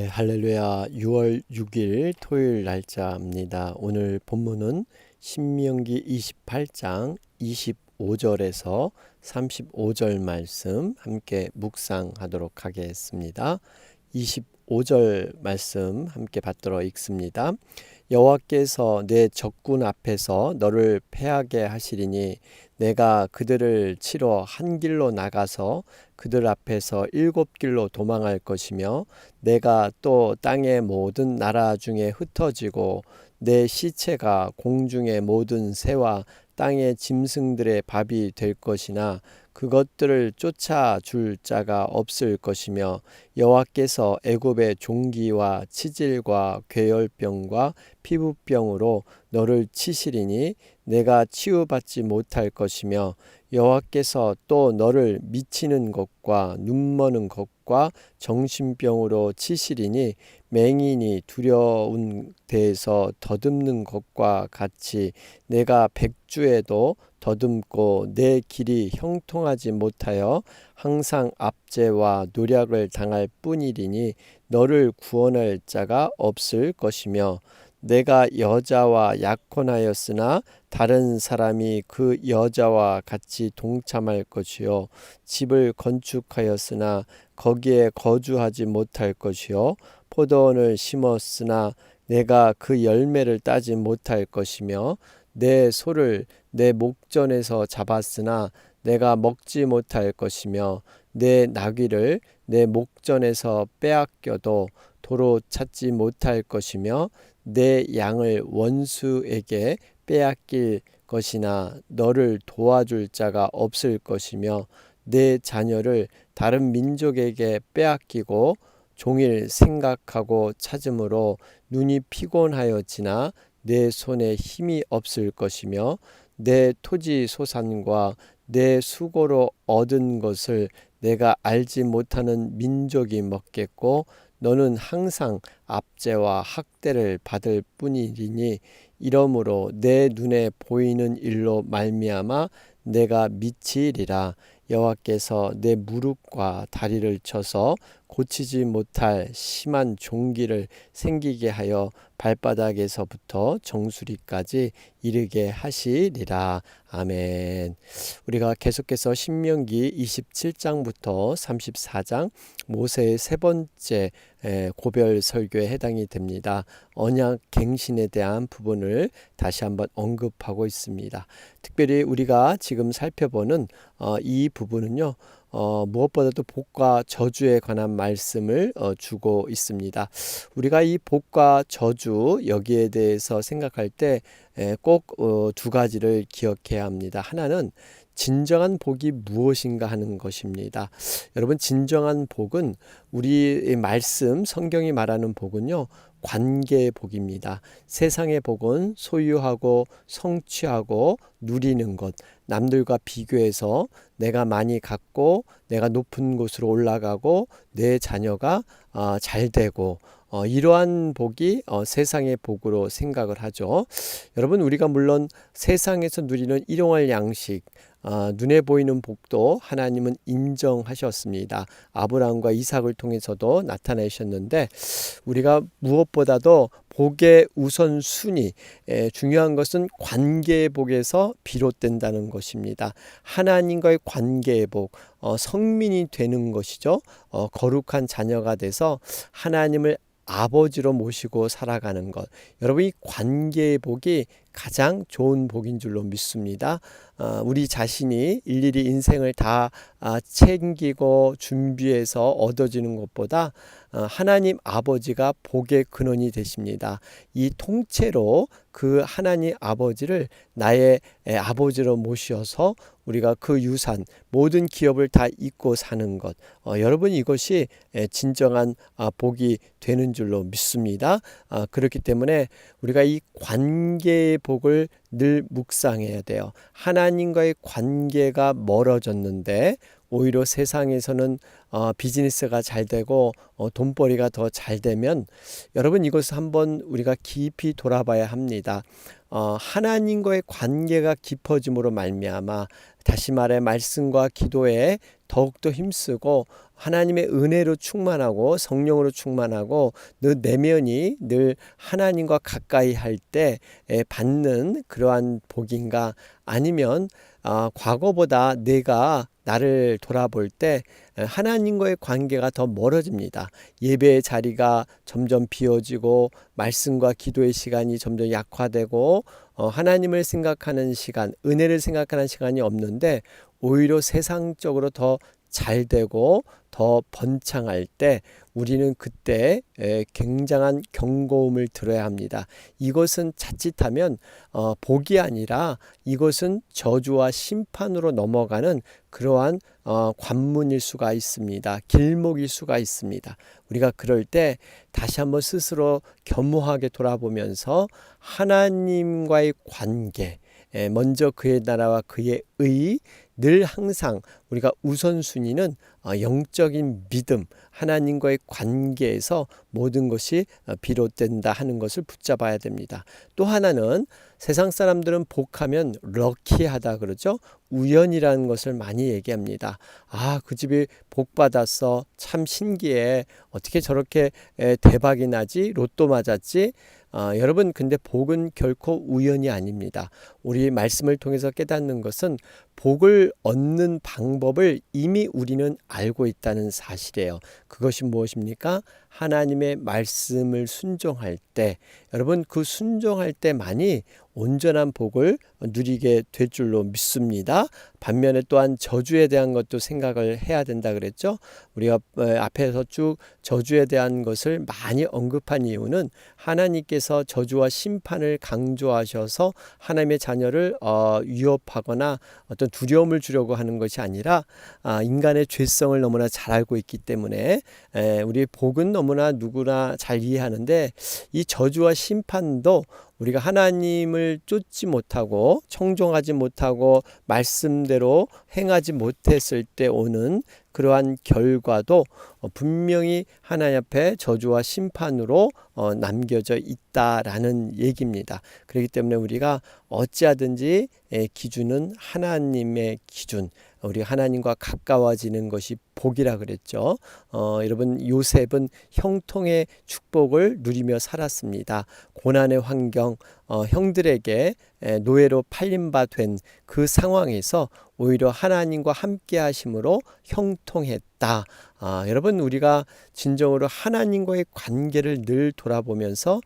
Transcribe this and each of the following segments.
네, 할렐루야. 6월 6일 토요일 날짜입니다. 오늘 본문은 신명기 28장 25절에서 35절 말씀 함께 묵상하도록 하겠습니다. 25절 말씀 함께 받들어 읽습니다. 여호와께서 내 적군 앞에서 너를 패하게 하시리니 내가 그들을 치러 한 길로 나가서 그들 앞에서 7길로 도망할 것이며 내가 또 땅의 모든 나라 중에 흩어지고 내 시체가 공중의 모든 새와 땅의 짐승들의 밥이 될 것이나 그것들을 쫓아줄 자가 없을 것이며 여호와께서 애굽의 종기와 치질과 괴열병과 피부병으로 너를 치시리니 내가 치유받지 못할 것이며 여호와께서 또 너를 미치는 것과 눈머는 것과 정신병으로 치시리니 맹인이 두려운 데에서 더듬는 것과 같이 내가 백주에도 더듬고 내 길이 형통하지 못하여 항상 압제와 노략을 당할 뿐이리니 너를 구원할 자가 없을 것이며 내가 여자와 약혼하였으나 다른 사람이 그 여자와 같이 동참할 것이요 집을 건축하였으나 거기에 거주하지 못할 것이요 포도원을 심었으나 내가 그 열매를 따지 못할 것이며 내 소를 내 목전에서 잡았으나 내가 먹지 못할 것이며 내 나귀를 내 목전에서 빼앗겨도 도로 찾지 못할 것이며 내 양을 원수에게 빼앗길 것이나 너를 도와줄 자가 없을 것이며 내 자녀를 다른 민족에게 빼앗기고 종일 생각하고 찾음으로 눈이 피곤하였지나 내 손에 힘이 없을 것이며 내 토지 소산과 내 수고로 얻은 것을 내가 알지 못하는 민족이 먹겠고 너는 항상 압제와 학대를 받을 뿐이리니 이러므로 내 눈에 보이는 일로 말미암아 내가 미치리라. 여호와께서 내 무릎과 다리를 쳐서 고치지 못할 심한 종기를 생기게 하여 발바닥에서부터 정수리까지 이르게 하시리라. 아멘. 우리가 계속해서 신명기 27장부터 34장 모세의 세 번째 고별 설교에 해당이 됩니다. 언약 갱신에 대한 부분을 다시 한번 언급하고 있습니다. 특별히 우리가 지금 살펴보는 이 부분은요. 무엇보다도 복과 저주에 관한 말씀을 주고 있습니다. 우리가 이 복과 저주 여기에 대해서 생각할 때 꼭 두 가지를 기억해야 합니다. 하나는 진정한 복이 무엇인가 하는 것입니다. 여러분, 진정한 복은 우리 말씀 성경이 말하는 복은요. 관계의 복입니다. 세상의 복은 소유하고 성취하고 누리는 것, 남들과 비교해서 내가 많이 갖고 내가 높은 곳으로 올라가고 내 자녀가 잘 되고 이러한 복이 세상의 복으로 생각을 하죠. 여러분, 우리가 물론 세상에서 누리는 일용할 양식, 눈에 보이는 복도 하나님은 인정하셨습니다. 아브라함과 이삭을 통해서도 나타내셨는데 우리가 무엇보다도 복의 우선순위, 중요한 것은 관계의 복에서 비롯된다는 것입니다. 하나님과의 관계의 복, 성민이 되는 것이죠. 거룩한 자녀가 돼서 하나님을 아버지로 모시고 살아가는 것. 여러분, 이 관계의 복이 가장 좋은 복인 줄로 믿습니다. 우리 자신이 일일이 인생을 다 챙기고 준비해서 얻어지는 것보다 하나님 아버지가 복의 근원이 되십니다. 이 통째로 그 하나님 아버지를 나의 아버지로 모셔서 우리가 그 유산, 모든 기업을 다 잇고 사는 것, 여러분, 이것이 진정한 복이 되는 줄로 믿습니다. 그렇기 때문에 우리가 이 관계의 복을 늘 묵상해야 돼요. 하나님과의 관계가 멀어졌는데 오히려 세상에서는 비즈니스가 잘 되고 돈벌이가 더 잘 되면 여러분, 이것을 한번 우리가 깊이 돌아봐야 합니다. 하나님과의 관계가 깊어짐으로 말미암아, 다시 말해 말씀과 기도에 더욱더 힘쓰고 하나님의 은혜로 충만하고 성령으로 충만하고 너 내면이 늘 하나님과 가까이 할 때 받는 그러한 복인가, 아니면 과거보다 내가 나를 돌아볼 때 하나님과의 관계가 더 멀어집니다. 예배의 자리가 점점 비어지고 말씀과 기도의 시간이 점점 약화되고 하나님을 생각하는 시간, 은혜를 생각하는 시간이 없는데 오히려 세상적으로 더 잘되고 더 번창할 때 우리는 그때 굉장한 경고음을 들어야 합니다. 이것은 자칫하면 복이 아니라 이것은 저주와 심판으로 넘어가는 그러한 관문일 수가 있습니다. 길목일 수가 있습니다. 우리가 그럴 때 다시 한번 스스로 겸허하게 돌아보면서 하나님과의 관계, 먼저 그의 나라와 그의 의, 늘 항상 우리가 우선순위는 영적인 믿음, 하나님과의 관계에서 모든 것이 비롯된다 하는 것을 붙잡아야 됩니다. 또 하나는 세상 사람들은 복하면 럭키하다 그러죠. 우연이라는 것을 많이 얘기합니다. 그 집이 복 받았어, 참 신기해, 어떻게 저렇게 대박이 나지, 로또 맞았지. 여러분, 근데 복은 결코 우연이 아닙니다. 우리 말씀을 통해서 깨닫는 것은 복을 얻는 방법을 이미 우리는 알고 있다는 사실이에요. 그것이 무엇입니까? 하나님의 말씀을 순종할 때, 여러분, 그 순종할 때만이 온전한 복을 누리게 될 줄로 믿습니다. 반면에 또한 저주에 대한 것도 생각을 해야 된다 그랬죠. 우리가 앞에서 쭉 저주에 대한 것을 많이 언급한 이유는 하나님께서 저주와 심판을 강조하셔서 하나님의 자녀를 위협하거나 어떤 두려움을 주려고 하는 것이 아니라 인간의 죄성을 너무나 잘 알고 있기 때문에 우리 복은 너무나 누구나 잘 이해하는데, 이 저주와 심판도 우리가 하나님을 쫓지 못하고 청종하지 못하고 말씀대로 행하지 못했을 때 오는 그러한 결과도 분명히 하나님 앞에 저주와 심판으로 남겨져 있다라는 얘기입니다. 그렇기 때문에 우리가 어찌하든지 기준은 하나님의 기준, 우리 하나님과 가까워지는 것이 복이라 그랬죠. 여러분, 요셉은 형통의 축복을 누리며 살았습니다. 고난의 환경, 형들에게 노예로 팔린 바 된 그 상황에서 오히려 하나님과 함께 하심으로 형통했다. 여러분, 우리가 진정으로 하나님과의 관계를 늘 돌아보면서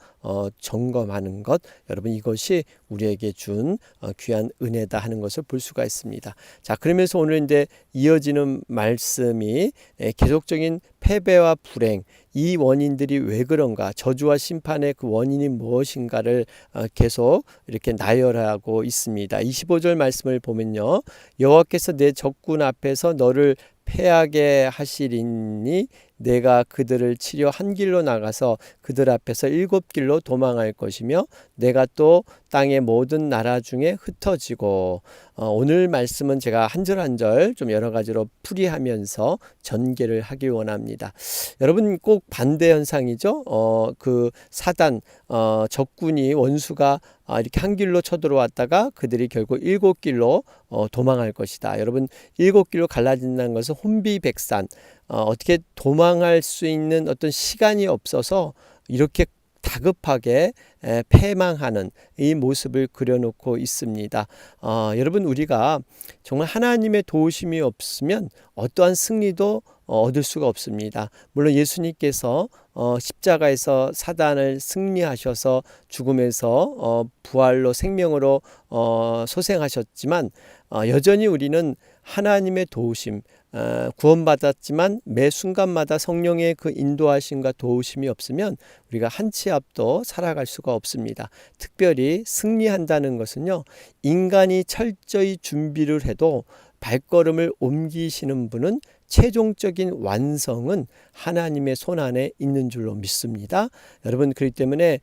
점검하는 것, 여러분, 이것이 우리에게 준 귀한 은혜다 하는 것을 볼 수가 있습니다. 자, 그러면서 오늘 이제 이어지는 말씀이 계속적인 패배와 불행, 이 원인들이 왜 그런가, 저주와 심판의 그 원인이 무엇인가를 계속 이렇게 나열하고 있습니다. 25절 말씀을 보면요, 여호와께서 내 적군 앞에서 너를 패하게 하시리니 내가 그들을 치려 한 길로 나가서 그들 앞에서 7길로 도망할 것이며 내가 또 땅의 모든 나라 중에 흩어지고, 오늘 말씀은 제가 한 절 한 절 좀 여러 가지로 풀이하면서 전개를 하기 원합니다. 여러분, 꼭 반대 현상이죠. 그 사단, 적군이, 원수가 이렇게 한 길로 쳐들어왔다가 그들이 결국 7길로 도망할 것이다. 여러분, 7길로 갈라진다는 것은 혼비백산, 어떻게 도망할 수 있는 어떤 시간이 없어서 이렇게 다급하게 패망하는 이 모습을 그려놓고 있습니다. 여러분, 우리가 정말 하나님의 도우심이 없으면 어떠한 승리도 얻을 수가 없습니다. 물론 예수님께서 십자가에서 사단을 승리하셔서 죽음에서 부활로 생명으로 소생하셨지만 여전히 우리는 하나님의 도우심, 구원받았지만 매 순간마다 성령의 그 인도하심과 도우심이 없으면 우리가 한 치 앞도 살아갈 수가 없습니다. 특별히 승리한다는 것은요, 인간이 철저히 준비를 해도 발걸음을 옮기시는 분은 최종적인 완성은 하나님의 손안에 있는 줄로 믿습니다. 여러분, 그렇기 때문에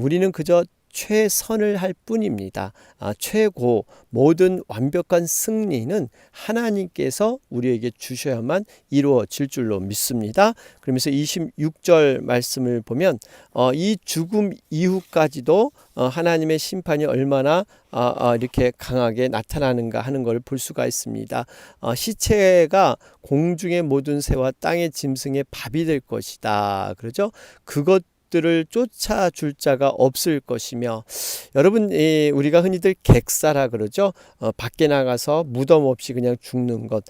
우리는 그저 최선을 할 뿐입니다. 최고 모든 완벽한 승리는 하나님께서 우리에게 주셔야만 이루어질 줄로 믿습니다. 그러면서 26절 말씀을 보면 이 죽음 이후까지도 하나님의 심판이 얼마나 이렇게 강하게 나타나는가 하는 걸 볼 수가 있습니다. 시체가 공중의 모든 새와 땅의 짐승의 밥이 될 것이다. 그러죠? 그것들을 쫓아줄 자가 없을 것이며, 여러분 우리가 흔히들 객사라 그러죠. 밖에 나가서 무덤 없이 그냥 죽는 것.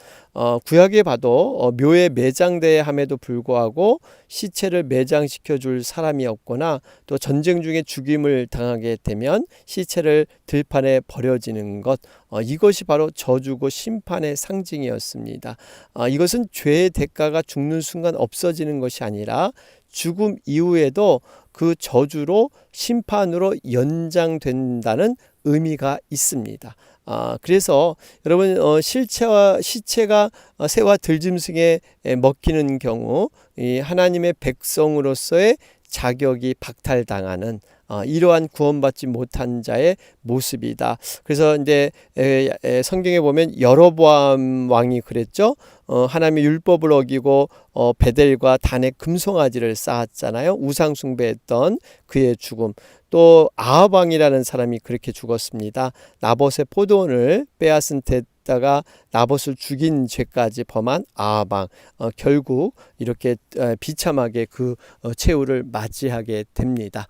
구약에 봐도 묘에 매장돼야 함에도 불구하고 시체를 매장시켜 줄 사람이 없거나, 또 전쟁 중에 죽임을 당하게 되면 시체를 들판에 버려지는 것, 이것이 바로 저주고 심판의 상징이었습니다. 이것은 죄의 대가가 죽는 순간 없어지는 것이 아니라 죽음 이후에도 그 저주로 심판으로 연장된다는 의미가 있습니다. 그래서 여러분 시체가 새와 들짐승에 먹히는 경우 이 하나님의 백성으로서의 자격이 박탈당하는 이러한 구원받지 못한 자의 모습이다. 그래서 이제 성경에 보면 여로보암 왕이 그랬죠. 하나님의 율법을 어기고 베델과 단에 금송아지를 쌓았잖아요. 우상 숭배했던 그의 죽음. 또 아합 왕이라는 사람이 그렇게 죽었습니다. 나봇의 포도원을 빼앗은 데다가 나봇을 죽인 죄까지 범한 아합 왕. 결국 이렇게 비참하게 그 최후를 맞이하게 됩니다.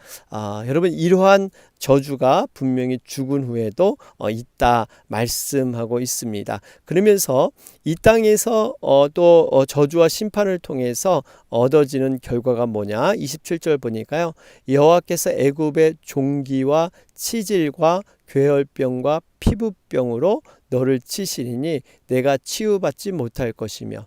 여러분 이러한 저주가 분명히 죽은 후에도 있다 말씀하고 있습니다. 그러면서 이 땅에서 또 저주와 심판을 통해서 얻어지는 결과가 뭐냐? 27절 보니까요. 여호와께서 애굽의 종기와 치질과 괴혈병과 피부병으로 너를 치시리니 내가 치유받지 못할 것이며,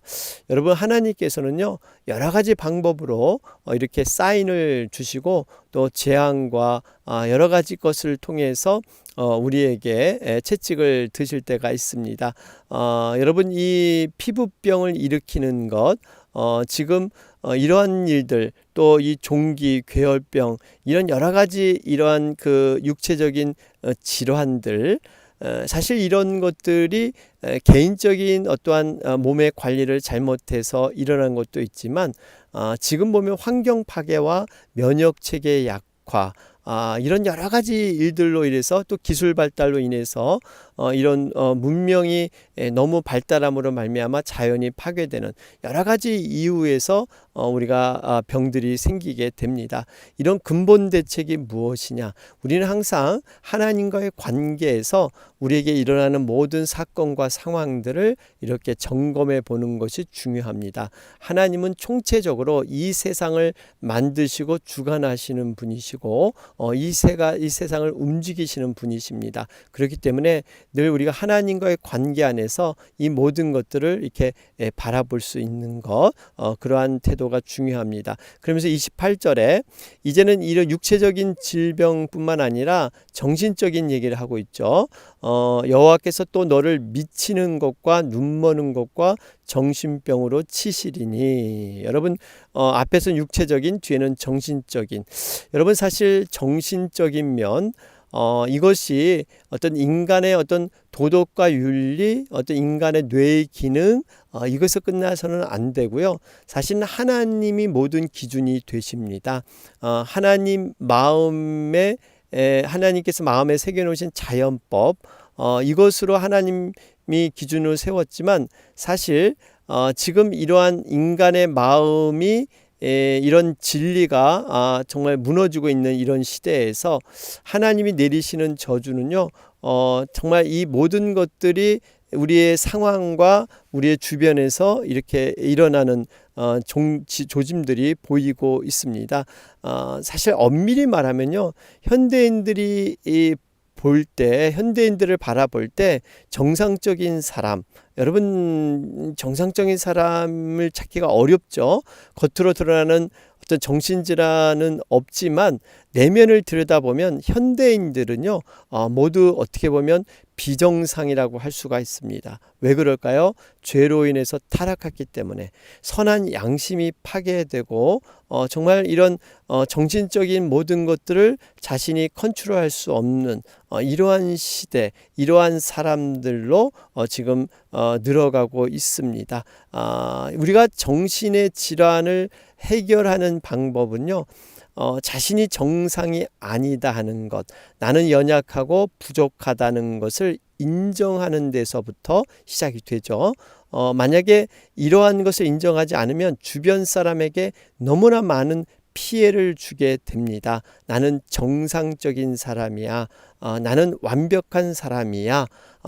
여러분 하나님께서는요 여러 가지 방법으로 이렇게 사인을 주시고 또 재앙과 여러 가지 것을 통해서 우리에게 채찍을 드실 때가 있습니다. 여러분 이 피부병을 일으키는 것, 지금 이러한 일들, 또 이 종기, 괴혈병, 이런 여러 가지 이러한 그 육체적인 질환들, 사실 이런 것들이 개인적인 어떠한 몸의 관리를 잘못해서 일어난 것도 있지만, 지금 보면 환경 파괴와 면역 체계의 약화, 이런 여러 가지 일들로 인해서, 또 기술 발달로 인해서 이런 문명이 너무 발달함으로 말미암아 자연이 파괴되는 여러 가지 이유에서 우리가 병들이 생기게 됩니다. 이런 근본 대책이 무엇이냐? 우리는 항상 하나님과의 관계에서 우리에게 일어나는 모든 사건과 상황들을 이렇게 점검해 보는 것이 중요합니다. 하나님은 총체적으로 이 세상을 만드시고 주관하시는 분이시고 이 세상을 움직이시는 분이십니다. 그렇기 때문에 늘 우리가 하나님과의 관계 안에서 이 모든 것들을 이렇게 바라볼 수 있는 것, 그러한 태도가 중요합니다. 그러면서 28절에 이제는 이런 육체적인 질병뿐만 아니라 정신적인 얘기를 하고 있죠. 여호와께서 또 너를 미치는 것과 눈머는 것과 정신병으로 치시리니. 여러분 앞에서는 육체적인, 뒤에는 정신적인. 여러분 사실 정신적인 면, 이것이 어떤 인간의 어떤 도덕과 윤리, 어떤 인간의 뇌의 기능, 이것에서 끝나서는 안 되고요. 사실은 하나님이 모든 기준이 되십니다. 하나님 마음에 하나님께서 마음에 새겨놓으신 자연법, 이것으로 하나님이 기준을 세웠지만, 사실 지금 이러한 인간의 마음이 이런 진리가 정말 무너지고 있는 이런 시대에서 하나님이 내리시는 저주는요, 정말 이 모든 것들이 우리의 상황과 우리의 주변에서 이렇게 일어나는 조짐들이 보이고 있습니다. 사실 엄밀히 말하면요, 현대인들이 현대인들을 바라볼 때 정상적인 사람, 여러분 정상적인 사람을 찾기가 어렵죠. 겉으로 드러나는 어떤 정신질환은 없지만 내면을 들여다보면 현대인들은요, 모두 어떻게 보면 비정상이라고 할 수가 있습니다. 왜 그럴까요? 죄로 인해서 타락했기 때문에 선한 양심이 파괴되고 정말 이런 정신적인 모든 것들을 자신이 컨트롤할 수 없는 이러한 시대, 이러한 사람들로 지금 늘어가고 있습니다. 우리가 정신의 질환을 해결하는 방법은요, 자신이 정상이 아니다 하는 것, 나는 연약하고 부족하다는 것을 인정하는 데서부터 시작이 되죠. 만약에 이러한 것을 인정하지 않으면 주변 사람에게 너무나 많은 피해를 주게 됩니다. 나는 정상적인 사람이야. 나는 완벽한 사람이야.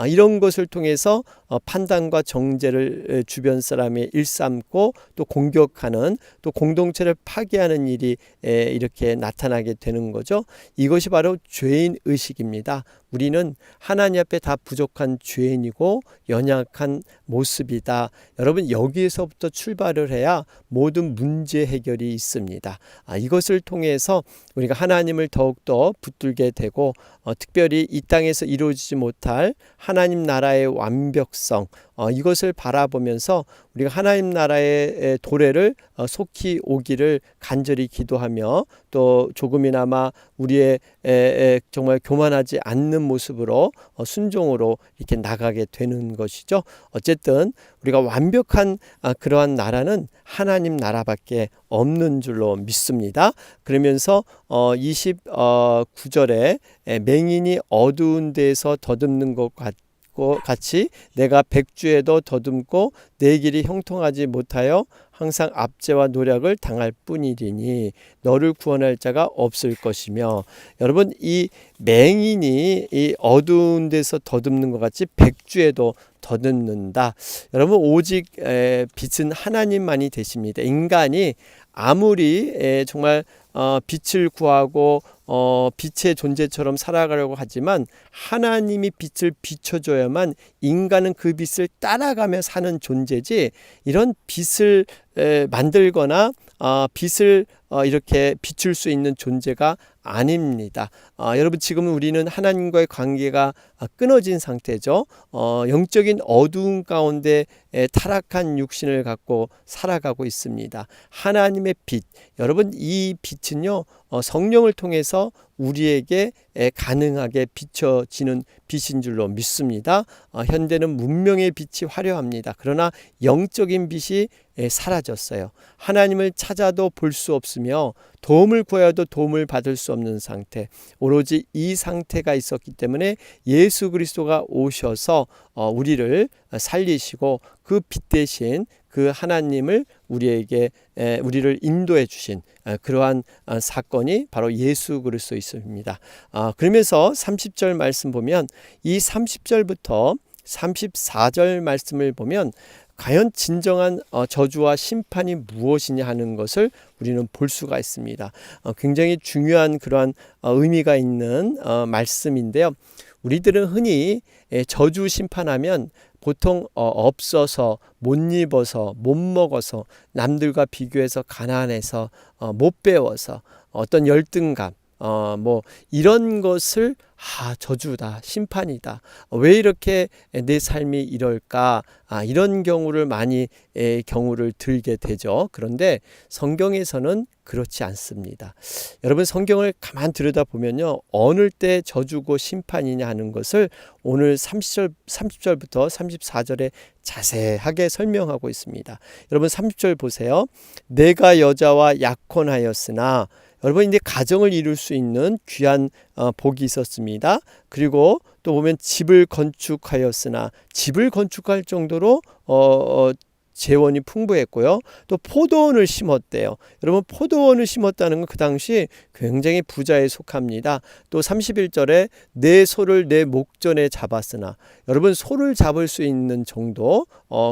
이런 것을 통해서 판단과 정죄를 주변 사람에 일삼고 또 공격하는, 또 공동체를 파괴하는 일이 이렇게 나타나게 되는 거죠. 이것이 바로 죄인 의식입니다. 우리는 하나님 앞에 다 부족한 죄인이고 연약한 모습이다. 여러분, 여기에서부터 출발을 해야 모든 문제 해결이 있습니다. 이것을 통해서 우리가 하나님을 더욱더 붙들게 되고 특별히 이 땅에서 이루어지지 못할 하나님 나라의 완벽성, 이것을 바라보면서 우리가 하나님 나라의 도래를 속히 오기를 간절히 기도하며 또 조금이나마 우리의 정말 교만하지 않는 모습으로 순종으로 이렇게 나가게 되는 것이죠. 어쨌든 우리가 완벽한 그러한 나라는 하나님 나라밖에 없는 줄로 믿습니다. 그러면서 29절에 맹인이 어두운 데서 더듬는 것 같이 내가 백주에도 더듬고 내 길이 형통하지 못하여 항상 압제와 노력을 당할 뿐이리니 너를 구원할 자가 없을 것이며, 여러분, 이 맹인이 이 어두운 데서 더듬는 것 같이 백주에도 더듬는다. 여러분, 오직 빛은 하나님만이 되십니다. 인간이 아무리 정말 빛을 구하고 빛의 존재처럼 살아가려고 하지만 하나님이 빛을 비춰줘야만 인간은 그 빛을 따라가며 사는 존재지, 이런 빛을 만들거나 빛을 이렇게 비출 수 있는 존재가 아닙니다. 여러분, 지금 우리는 하나님과의 관계가 끊어진 상태죠. 영적인 어두운 가운데 타락한 육신을 갖고 살아가고 있습니다. 하나님의 빛, 여러분, 이 빛은요, 성령을 통해서 우리에게 가능하게 비춰지는 빛인 줄로 믿습니다. 현대는 문명의 빛이 화려합니다. 그러나 영적인 빛이 사라졌어요. 하나님을 찾아도 볼 수 없으며 도움을 구해도 도움을 받을 수 없는 상태, 오로지 이 상태가 있었기 때문에 예수 그리스도가 오셔서 우리를 살리시고 그 빛 대신 그 하나님을 우리를 인도해 주신 그러한 사건이 바로 예수 그리스도였습니다. 그러면서 30절 말씀 보면, 이 30절부터 34절 말씀을 보면 과연 진정한 저주와 심판이 무엇이냐 하는 것을 우리는 볼 수가 있습니다. 굉장히 중요한 그러한 의미가 있는 말씀인데요. 우리들은 흔히 저주 심판하면 보통 없어서, 못 입어서, 못 먹어서, 남들과 비교해서 가난해서, 못 배워서, 어떤 열등감, 뭐 이런 것을 저주다, 심판이다, 왜 이렇게 내 삶이 이럴까, 이런 경우를 많이 경우를 들게 되죠. 그런데 성경에서는 그렇지 않습니다. 여러분, 성경을 가만 들여다보면요, 어느 때 저주고 심판이냐 하는 것을 오늘 30절부터 34절에 자세하게 설명하고 있습니다. 여러분, 30절 보세요. 내가 여자와 약혼하였으나, 여러분, 이제 가정을 이룰 수 있는 귀한 복이 있었습니다. 그리고 또 보면 집을 건축하였으나, 집을 건축할 정도로 재원이 풍부했고요. 또 포도원을 심었대요. 여러분, 포도원을 심었다는 건 그 당시 굉장히 부자에 속합니다. 또 31절에 내 소를 내 목전에 잡았으나, 여러분, 소를 잡을 수 있는 정도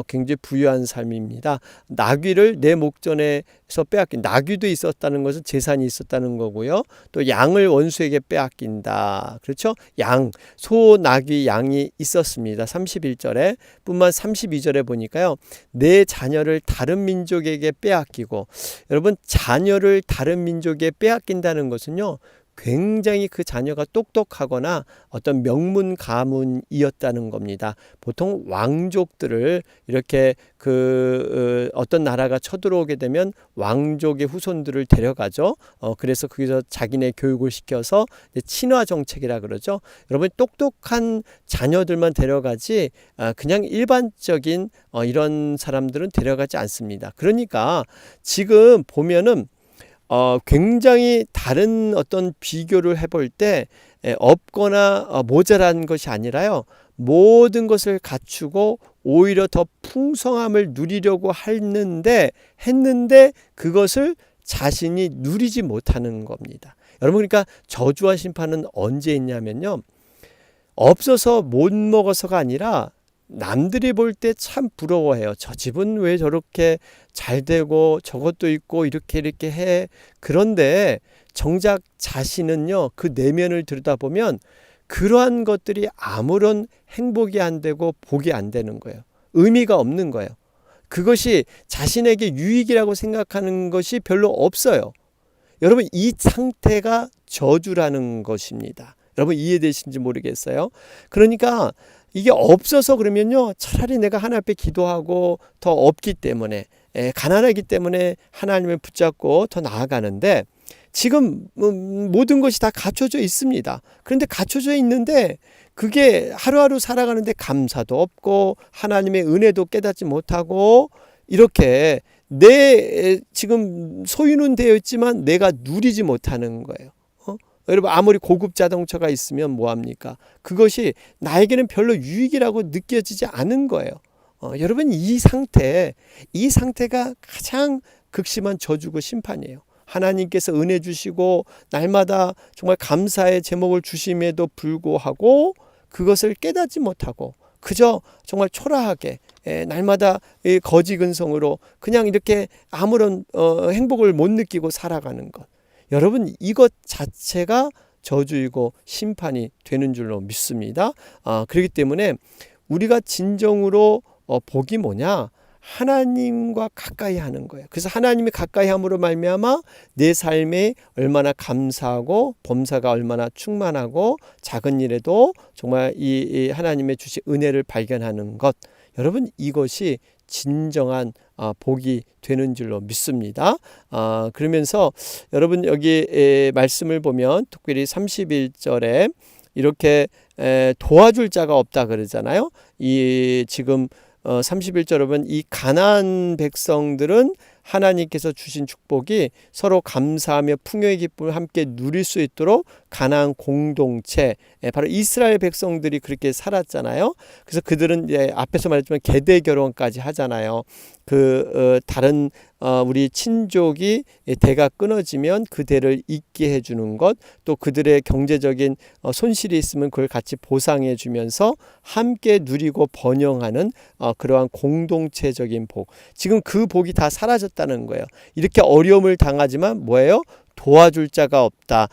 굉장히 부유한 삶입니다. 나귀를 내 목전에 빼앗긴, 나귀도 있었다는 것은 재산이 있었다는 거고요. 또 양을 원수에게 빼앗긴다. 그렇죠? 양, 소, 나귀, 양이 있었습니다. 31절에 뿐만 32절에 보니까요. 내 자녀를 다른 민족에게 빼앗기고, 여러분 자녀를 다른 민족에 빼앗긴다는 것은요. 굉장히 그 자녀가 똑똑하거나 어떤 명문 가문이었다는 겁니다. 보통 왕족들을 이렇게 어떤 나라가 쳐들어오게 되면 왕족의 후손들을 데려가죠. 그래서 거기서 자기네 교육을 시켜서 친화 정책이라 그러죠. 여러분 똑똑한 자녀들만 데려가지 그냥 일반적인 이런 사람들은 데려가지 않습니다. 그러니까 지금 보면은 굉장히 다른 어떤 비교를 해볼 때 없거나 모자란 것이 아니라요. 모든 것을 갖추고 오히려 더 풍성함을 누리려고 했는데 그것을 자신이 누리지 못하는 겁니다. 여러분 그러니까 저주와 심판은 언제 있냐면요. 없어서 못 먹어서가 아니라 남들이 볼 때 참 부러워해요. 저 집은 왜 저렇게 잘 되고 저것도 있고 이렇게 해. 그런데 정작 자신은요. 그 내면을 들여다보면 그러한 것들이 아무런 행복이 안 되고 복이 안 되는 거예요. 의미가 없는 거예요. 그것이 자신에게 유익이라고 생각하는 것이 별로 없어요. 여러분 이 상태가 저주라는 것입니다. 여러분 이해되신지 모르겠어요. 그러니까 이게 없어서 그러면요. 차라리 내가 하나님 앞에 기도하고 더 없기 때문에 가난하기 때문에 하나님을 붙잡고 더 나아가는데 지금 모든 것이 다 갖춰져 있습니다. 그런데 갖춰져 있는데 그게 하루하루 살아가는데 감사도 없고 하나님의 은혜도 깨닫지 못하고 이렇게 내 지금 소유는 되어 있지만 내가 누리지 못하는 거예요. 여러분 아무리 고급 자동차가 있으면 뭐합니까? 그것이 나에게는 별로 유익이라고 느껴지지 않은 거예요. 여러분 이 상태가 가장 극심한 저주고 심판이에요. 하나님께서 은혜 주시고 날마다 정말 감사의 제목을 주심에도 불구하고 그것을 깨닫지 못하고 그저 정말 초라하게 날마다 거지 근성으로 그냥 이렇게 아무런 행복을 못 느끼고 살아가는 것. 여러분 이것 자체가 저주이고 심판이 되는 줄로 믿습니다. 그렇기 때문에 우리가 진정으로 복이 뭐냐? 하나님과 가까이 하는 거예요. 그래서 하나님이 가까이 함으로 말미암아 내 삶에 얼마나 감사하고 범사가 얼마나 충만하고 작은 일에도 정말 이 하나님의 주신 은혜를 발견하는 것. 여러분 이것이 진정한 복이 되는 줄로 믿습니다. 그러면서 여러분 여기 말씀을 보면 특별히 31절에 이렇게 도와줄 자가 없다 그러잖아요. 이 지금 31절 여러분 이 가나안 백성들은 하나님께서 주신 축복이 서로 감사하며 풍요의 기쁨을 함께 누릴 수 있도록 가나안 공동체 바로 이스라엘 백성들이 그렇게 살았잖아요. 그래서 그들은 이제 앞에서 말했지만 계대 결혼까지 하잖아요. 다른 우리 친족이 대가 끊어지면 그 대를 잇게 해주는 것, 또 그들의 경제적인 손실이 있으면 그걸 같이 보상해 주면서 함께 누리고 번영하는 그러한 공동체적인 복. 지금 그 복이 다 사라졌다는 거예요. 이렇게 어려움을 당하지만 뭐예요? 도와줄 자가 없다.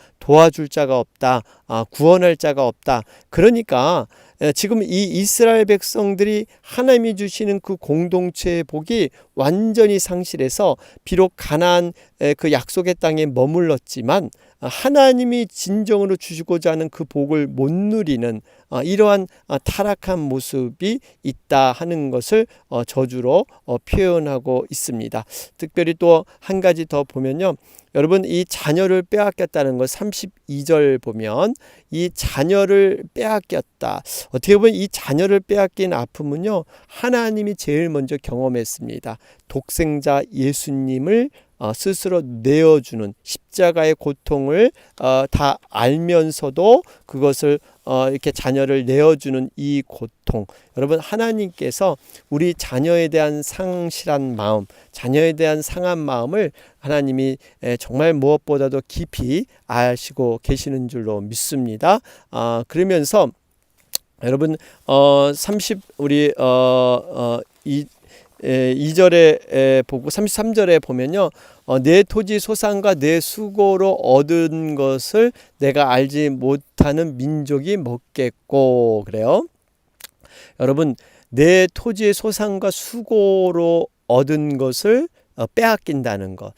구원할 자가 없다. 그러니까 지금 이 이스라엘 백성들이 하나님이 주시는 그 공동체의 복이 완전히 상실해서 비록 가나안 그 약속의 땅에 머물렀지만 하나님이 진정으로 주시고자 하는 그 복을 못 누리는 이러한 타락한 모습이 있다 하는 것을 저주로 표현하고 있습니다. 특별히 또 한 가지 더 보면요. 여러분 이 자녀를 빼앗겼다는 것 32절 보면 이 자녀를 빼앗겼다. 어떻게 보면 이 자녀를 빼앗긴 아픔은요. 하나님이 제일 먼저 경험했습니다. 독생자 예수님을 스스로 내어주는 십자가의 고통을 다 알면서도 그것을 이렇게 자녀를 내어주는 이 고통. 여러분 하나님께서 우리 자녀에 대한 상실한 마음, 자녀에 대한 상한 마음을 하나님이 정말 무엇보다도 깊이 아시고 계시는 줄로 믿습니다. 그러면서 여러분 30 우리 32절에 보고 33절에 보면요. 내 토지 소산과 내 수고로 얻은 것을 내가 알지 못하는 민족이 먹겠고 그래요. 여러분 내 토지의 소산과 수고로 얻은 것을 빼앗긴다는 것.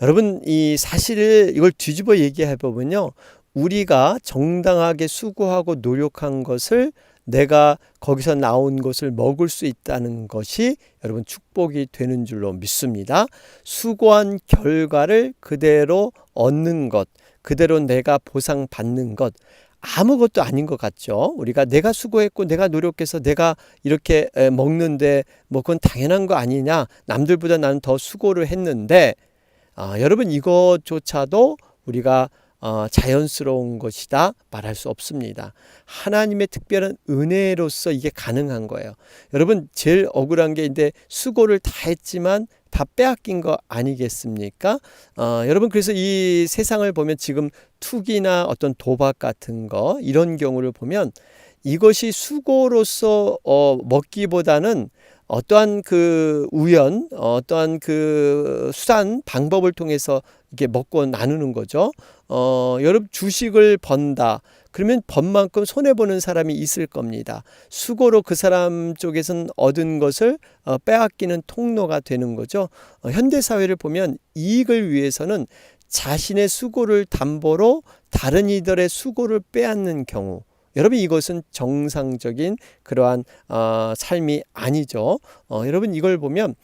여러분 이 사실을 이걸 뒤집어 얘기해 보면요. 우리가 정당하게 수고하고 노력한 것을 내가 거기서 나온 것을 먹을 수 있다는 것이 여러분 축복이 되는 줄로 믿습니다. 수고한 결과를 그대로 얻는 것, 그대로 내가 보상받는 것, 아무것도 아닌 것 같죠. 우리가 내가 수고했고 내가 노력해서 내가 이렇게 먹는데 뭐 그건 당연한 거 아니냐. 남들보다 나는 더 수고를 했는데 여러분 이것조차도 우리가 자연스러운 것이다 말할 수 없습니다. 하나님의 특별한 은혜로서 이게 가능한 거예요. 여러분 제일 억울한 게 이제 수고를 다 했지만 다 빼앗긴 거 아니겠습니까? 여러분 그래서 이 세상을 보면 지금 투기나 어떤 도박 같은 거 이런 경우를 보면 이것이 수고로서 먹기보다는 어떠한 그 우연, 어떠한 그 수단, 방법을 통해서 이렇게 먹고 나누는 거죠. 여러분 주식을 번다. 그러면 번 만큼 손해보는 사람이 있을 겁니다. 수고로 그 사람 쪽에서는 얻은 것을 빼앗기는 통로가 되는 거죠. 현대사회를 보면 이익을 위해서는 자신의 수고를 담보로 다른 이들의 수고를 빼앗는 경우, 여러분 이것은 정상적인 그러한 삶이 아니죠. 여러분 이걸 보면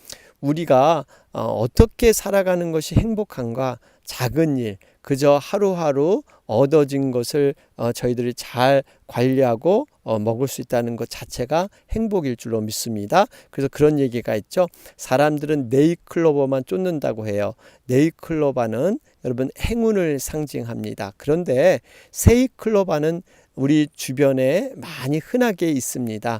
우리가 어떻게 살아가는 것이 행복한가, 작은 일, 그저 하루하루 얻어진 것을 저희들이 잘 관리하고 먹을 수 있다는 것 자체가 행복일 줄로 믿습니다. 그래서 그런 얘기가 있죠. 사람들은 네잎클로버만 쫓는다고 해요. 네잎클로버는 여러분 행운을 상징합니다. 그런데 세잎클로버는 우리 주변에 많이 흔하게 있습니다.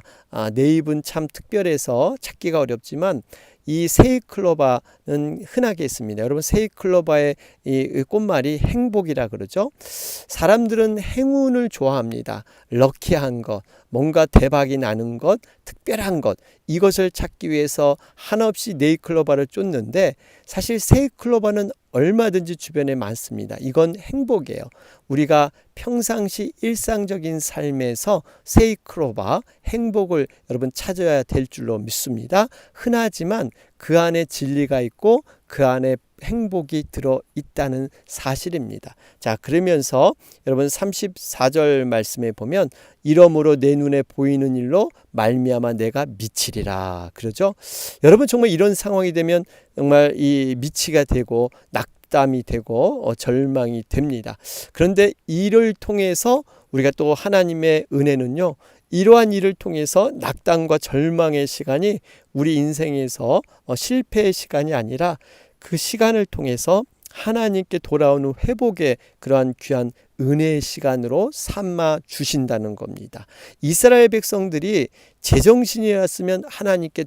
네잎은 참 특별해서 찾기가 어렵지만 이 세잎클로버는 흔하게 있습니다. 여러분 세잎클로버의 이 꽃말이 행복이라 그러죠. 사람들은 행운을 좋아합니다. 럭키한 것, 뭔가 대박이 나는 것, 특별한 것, 이것을 찾기 위해서 한없이 네잎클로버를 쫓는데 사실 세잎클로버는 얼마든지 주변에 많습니다. 이건 행복이에요. 우리가 평상시 일상적인 삶에서 세잎클로버, 행복을 여러분 찾아야 될 줄로 믿습니다. 흔하지만 그 안에 진리가 있고 그 안에 행복이 들어있다는 사실입니다. 자, 그러면서 여러분 34절 말씀에 보면 이러므로 내 눈에 보이는 일로 말미암아 내가 미치리라 그러죠. 여러분 정말 이런 상황이 되면 정말 이 미치가 되고 낙담이 되고 절망이 됩니다. 그런데 이를 통해서 우리가 또 하나님의 은혜는요, 이러한 일을 통해서 낙담과 절망의 시간이 우리 인생에서 실패의 시간이 아니라 그 시간을 통해서 하나님께 돌아오는 회복의 그러한 귀한 은혜의 시간으로 삼아 주신다는 겁니다. 이스라엘 백성들이 제정신이었으면 하나님께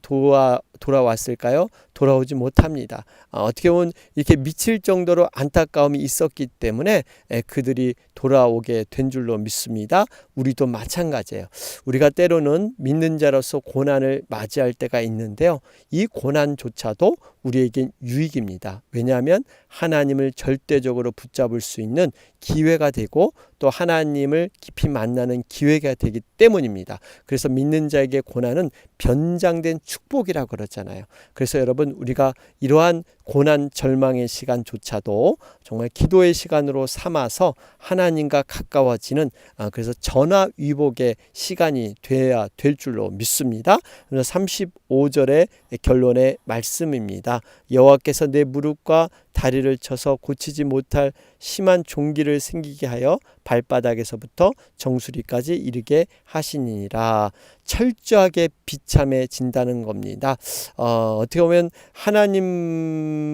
돌아왔을까요? 돌아오지 못합니다. 어떻게 보면 이렇게 미칠 정도로 안타까움이 있었기 때문에 그들이 돌아오게 된 줄로 믿습니다. 우리도 마찬가지예요. 우리가 때로는 믿는 자로서 고난을 맞이할 때가 있는데요. 이 고난조차도 우리에겐 유익입니다. 왜냐하면 하나님을 절대적으로 붙잡을 수 있는 기회가 되고 또 하나님을 깊이 만나는 기회가 되기 때문입니다. 그래서 믿는 자에게 고난은 변장된 축복이라고 그러잖아요. 그래서 여러분 우리가 이러한 고난 절망의 시간조차도 정말 기도의 시간으로 삼아서 하나님과 가까워지는 그래서 전화위복의 시간이 돼야 될 줄로 믿습니다. 그래서 35절의 결론의 말씀입니다. 여호와께서 내 무릎과 다리를 쳐서 고치지 못할 심한 종기를 생기게 하여 발바닥에서부터 정수리까지 이르게 하시니라. 철저하게 비참해진다는 겁니다. 어떻게 보면 하나님을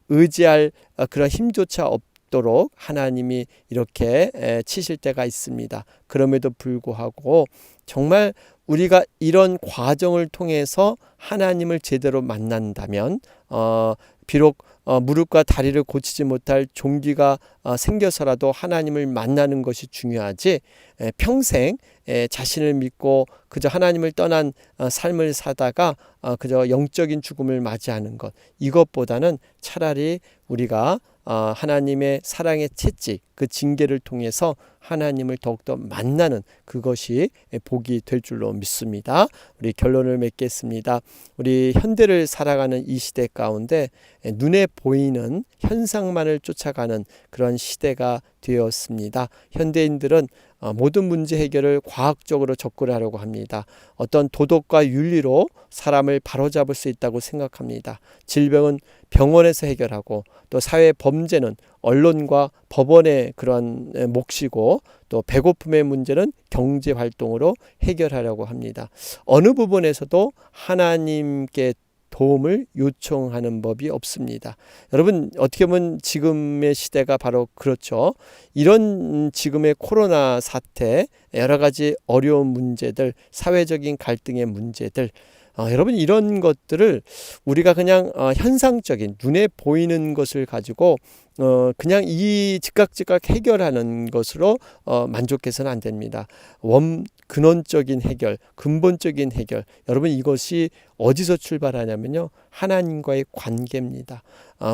의지할 그런 힘조차 없도록 하나님이 이렇게 치실 때가 있습니다. 그럼에도 불구하고 정말 우리가 이런 과정을 통해서 하나님을 제대로 만난다면 비록 무릎과 다리를 고치지 못할 종기가 생겨서라도 하나님을 만나는 것이 중요하지, 평생 자신을 믿고 그저 하나님을 떠난 삶을 사다가 그저 영적인 죽음을 맞이하는 것, 이것보다는 차라리 우리가 하나님의 사랑의 채찍, 그 징계를 통해서 하나님을 더욱더 만나는 그것이 복이 될 줄로 믿습니다. 우리 결론을 맺겠습니다. 우리 현대를 살아가는 이 시대 가운데 눈에 보이는 현상만을 쫓아가는 그런 시대가 되었습니다. 현대인들은 모든 문제 해결을 과학적으로 접근하려고 합니다. 어떤 도덕과 윤리로 사람을 바로잡을 수 있다고 생각합니다. 질병은 병원에서 해결하고, 또 사회 범죄는 언론과 법원의 그런 몫이고, 또 배고픔의 문제는 경제 활동으로 해결하려고 합니다. 어느 부분에서도 하나님께 도움을 요청하는 법이 없습니다. 여러분, 어떻게 보면 지금의 시대가 바로 그렇죠. 이런 지금의 코로나 사태, 여러 가지 어려운 문제들, 사회적인 갈등의 문제들, 여러분, 이런 것들을 우리가 그냥 현상적인 눈에 보이는 것을 가지고 그냥 이 즉각 해결하는 것으로 만족해서는 안 됩니다. 근원적인 해결, 근본적인 해결, 여러분, 이것이 어디서 출발하냐면요, 하나님과의 관계입니다.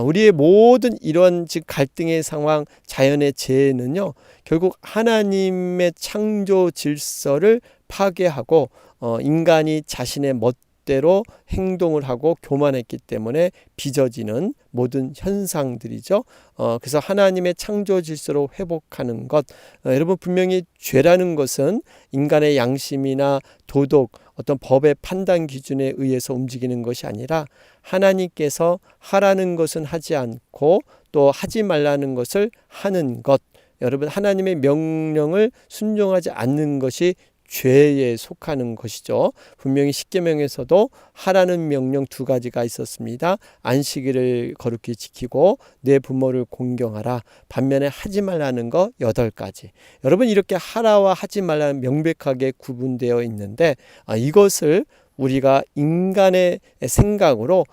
우리의 모든 이런 갈등의 상황, 자연의 재해는요, 결국 하나님의 창조 질서를 파괴하고 인간이 자신의 멋대로 행동을 하고 교만했기 때문에 빚어지는 모든 현상들이죠. 그래서 하나님의 창조 질서로 회복하는 것, 여러분, 분명히 죄라는 것은 인간의 양심이나 도덕, 어떤 법의 판단 기준에 의해서 움직이는 것이 아니라 하나님께서 하라는 것은 하지 않고 또 하지 말라는 것을 하는 것, 여러분, 하나님의 명령을 순종하지 않는 것이 죄에 속하는 것이죠. 분명히 십계명에서도 하라는 명령 2가지가 있었습니다. 안식일을 거룩히 지키고 내 부모를 공경하라. 반면에 하지 말라는 거 8가지. 여러분, 이렇게 하라와 하지 말라는 명백하게 구분되어 있는데 이것을 우리가 인간의 생각으로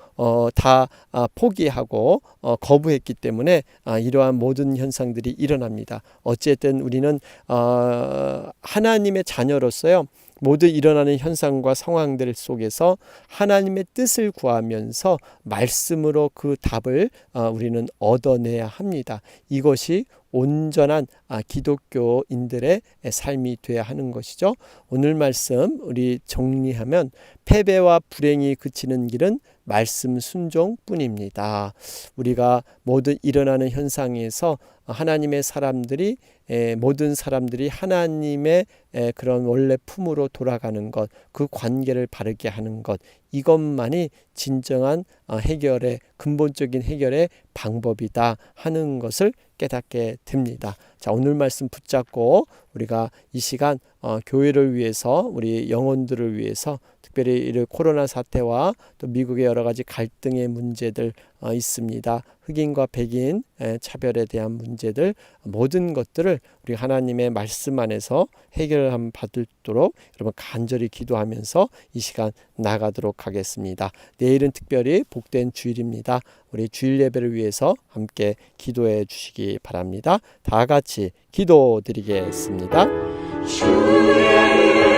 다 포기하고 거부했기 때문에 이러한 모든 현상들이 일어납니다. 어쨌든 우리는 하나님의 자녀로서요, 모두 일어나는 현상과 상황들 속에서 하나님의 뜻을 구하면서 말씀으로 그 답을 우리는 얻어내야 합니다. 이것이 온전한 기독교인들의 삶이 되어야 하는 것이죠. 오늘 말씀 우리 정리하면, 패배와 불행이 그치는 길은 말씀 순종뿐입니다. 우리가 모든 일어나는 현상에서 하나님의 사람들이, 모든 사람들이 하나님의 그런 원래 품으로 돌아가는 것, 그 관계를 바르게 하는 것, 이것만이 진정한 해결의, 근본적인 해결의 방법이다 하는 것을 깨닫게 됩니다. 자, 오늘 말씀 붙잡고 우리가 이 시간 교회를 위해서, 우리 영혼들을 위해서, 특별히 이 코로나 사태와 또 미국의 여러 가지 갈등의 문제들 있습니다. 흑인과 백인 차별에 대한 문제들, 모든 것들을 우리 하나님의 말씀 안에서 해결함 받도록 여러분 간절히 기도하면서 이 시간 나가도록 하겠습니다. 내일은 특별히 복된 주일입니다. 우리 주일 예배를 위해서 함께 기도해 주시기 바랍니다. 다 같이 기도드리겠습니다. 주의